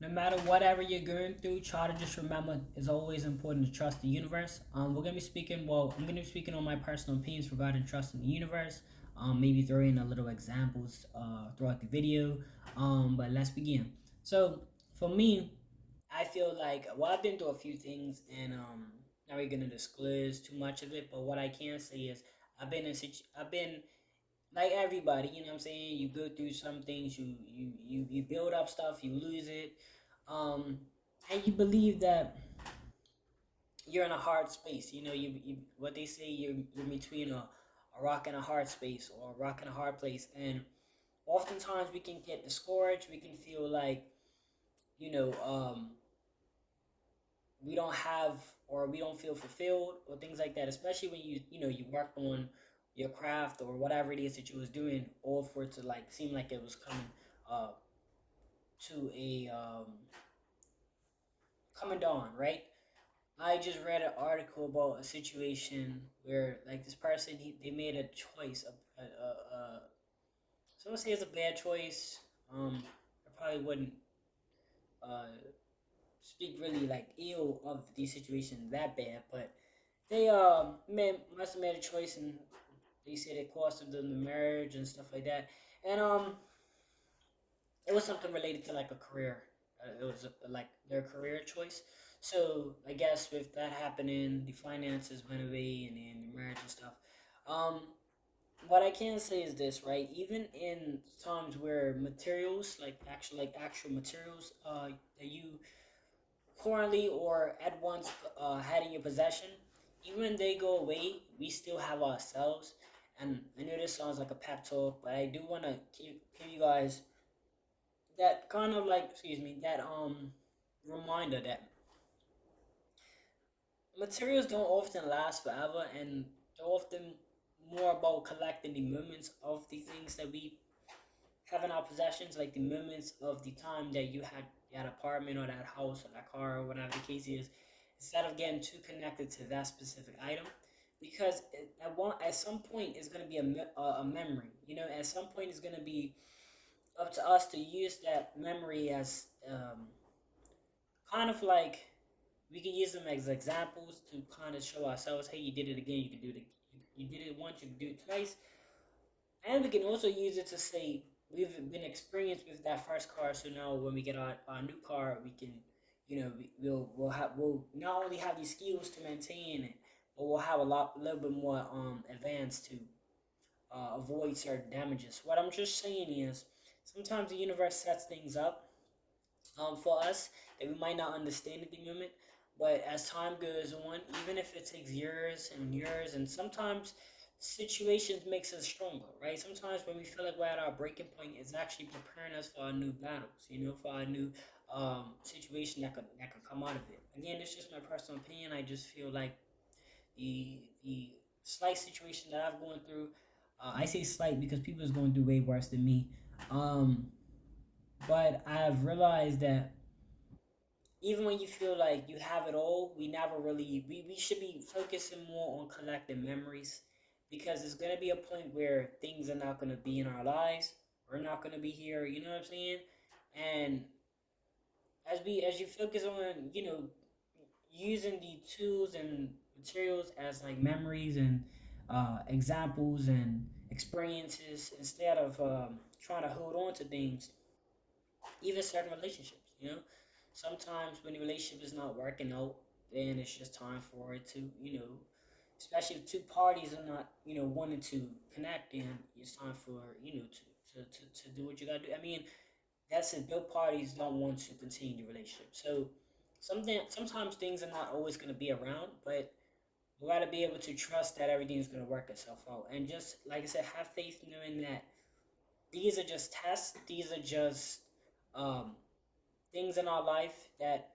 No matter whatever you're going through, try to just remember it's always important to trust the universe. We're gonna be speaking. Well, I'm gonna be speaking on my personal opinions regarding trusting the universe. Maybe throw in a little examples throughout the video. But let's begin. So for me, I feel like well, I've been through a few things, and not really gonna disclose too much of it. But what I can say is I've been like everybody, you know what I'm saying? You go through some things, you build up stuff, you lose it, um, and you believe that you're in a hard space. You know, you what they say you're between a rock and a hard space or a rock and a hard place, and oftentimes we can get discouraged. We can feel like you know we don't have or we don't feel fulfilled or things like that. Especially when you work on your craft or whatever it is that you was doing, all for it to like seem like it was coming uh to a coming down, right? I just read an article about a situation where like this person they made a choice, someone say it's a bad choice. I probably wouldn't uh speak really like ill of the situation that bad, but they must have made a choice, and they said it cost them the marriage and stuff like that. And it was something related to like a career. It was like their career choice. So I guess with that happening, the finances went away, and then the marriage and stuff. Um, what I can say is this, right? Even in times where materials, like actual materials, that you currently or at once had in your possession, even when they go away, we still have ourselves. And I know this sounds like a pep talk, but I do want to give you guys that kind of like, excuse me, that reminder that materials don't often last forever, and they're often more about collecting the moments of the things that we have in our possessions, like the moments of the time that you had that apartment or that house or that car or whatever the case is, instead of getting too connected to that specific item, because at some point it's going to be a memory. You know, at some point it's going to be up to us to use that memory as kind of like we can use them as examples to kind of show ourselves, hey, you did it again, you can do it. You did it once, you can do it twice, and we can also use it to say we've been experienced with that first car. So now when we get our new car, we can, we'll not only have these skills to maintain it, but we'll have a little bit more advanced to avoid certain damages. What I'm just saying is sometimes the universe sets things up for us that we might not understand at the moment. But as time goes on, even if it takes years and years, and sometimes situations makes us stronger, right? Sometimes when we feel like we're at our breaking point, it's actually preparing us for our new battles, for our new situation that could come out of it. Again, it's just my personal opinion. I just feel like the slight situation that I've gone through. I say slight because people is going through way worse than me. Um, but I've realized that even when you feel like you have it all, we never really we should be focusing more on collecting memories, because there's gonna be a point where things are not gonna be in our lives. We're not gonna be here, you know what I'm saying? And as you focus on, using the tools and materials as like memories and examples and experiences instead of trying to hold on to things, even certain relationships, sometimes when the relationship is not working out, then it's just time for it to, especially if two parties are not, wanting to connect, then it's time for, to do what you gotta do. I mean, that's it. Both parties don't want to continue the relationship. So sometimes things are not always gonna be around, but we gotta be able to trust that everything's gonna work itself out. And just like I said, have faith knowing that these are just tests, these are just um things in our life that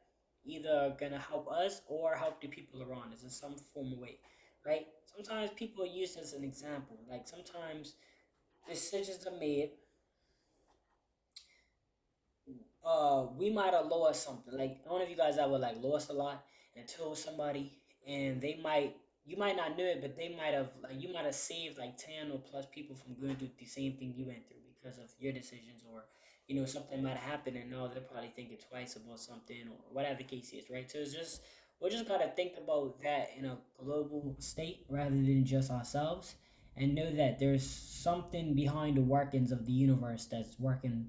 either are gonna help us or help the people around us in some form of way, right? Sometimes people are used as an example. Like sometimes decisions are made. We might have lost something. Like I don't know if you guys ever like lost a lot and told somebody, and you might not know it, but they might have like you might have saved like 10 or plus people from going through the same thing you went through because of your decisions or something might happen, and now they're probably thinking twice about something, or whatever the case is, right? So it's just, we just gotta think about that in a global state rather than just ourselves, and know that there's something behind the workings of the universe that's working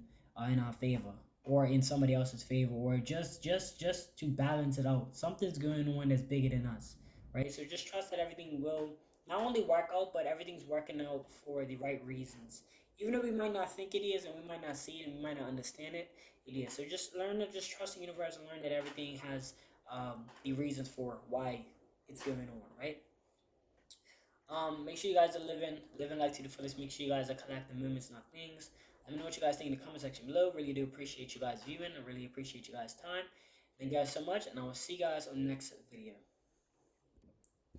in our favor, or in somebody else's favor, or just to balance it out. Something's going on that's bigger than us, right? So just trust that everything will not only work out, but everything's working out for the right reasons. Even though we might not think it is, and we might not see it, and we might not understand it, it is. So just learn to just trust the universe, and learn that everything has the reasons for why it's going on, right? Make sure you guys are living life to the fullest. Make sure you guys are collecting moments, not things. Let me know what you guys think in the comment section below. Really do appreciate you guys viewing. I really appreciate you guys' time. Thank you guys so much, and I will see you guys on the next video.